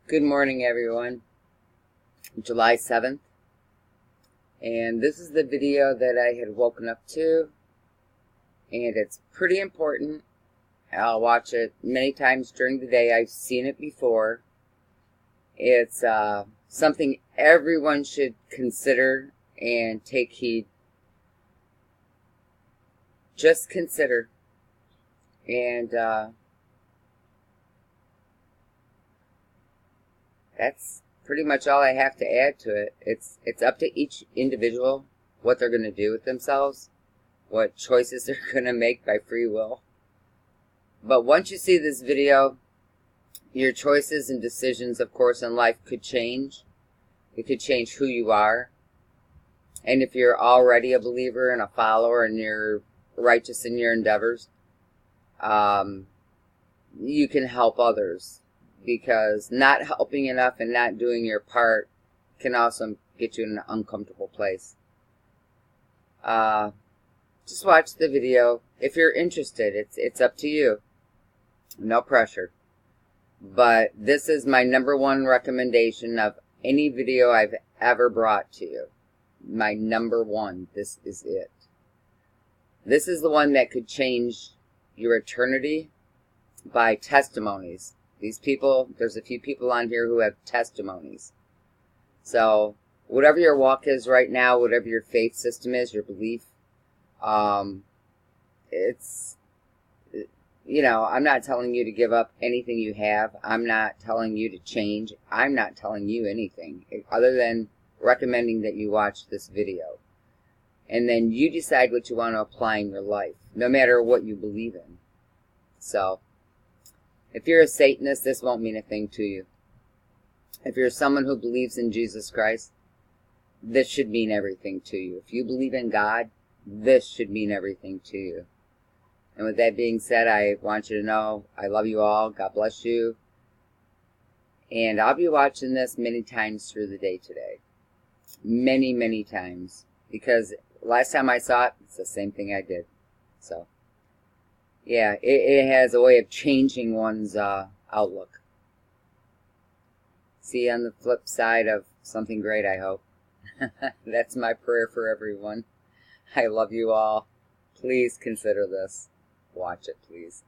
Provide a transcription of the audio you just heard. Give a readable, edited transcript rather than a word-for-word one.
Good morning, everyone. July 7th. And this is the video that I had woken up to. And it's pretty important. I'll watch it many times during the day. I've seen it before. It's something everyone should consider and take heed. Just consider. And that's pretty much all I have to add to it. It's up to each individual what they're going to do with themselves, what choices they're going to make by free will. But once you see this video, your choices and decisions, of course, in life could change. It could change who you are. And if you're already a believer and a follower and you're righteous in your endeavors, you can help others. Because not helping enough and not doing your part can also get you in an uncomfortable place. Just watch the video. If you're interested, it's up to you. No pressure. But this is my #1 recommendation of any video I've ever brought to you. My #1. This is it. This is the one that could change your eternity by testimonies. These people, there's a few people on here who have testimonies. So, whatever your walk is right now, whatever your faith system is, your belief, it's, I'm not telling you to give up anything you have. I'm not telling you to change. I'm not telling you anything other than recommending that you watch this video. And then you decide what you want to apply in your life, no matter what you believe in. So, if you're a Satanist, this won't mean a thing to you. If you're someone who believes in Jesus Christ, this should mean everything to you. If you believe in God, this should mean everything to you. And with that being said, I want you to know I love you all. God bless you. And I'll be watching this many times through the day today. Many, many times. Because last time I saw it, it's the same thing I did. So, yeah, it has a way of changing one's outlook. See you on the flip side of something great, I hope. That's my prayer for everyone. I love you all. Please consider this. Watch it, please.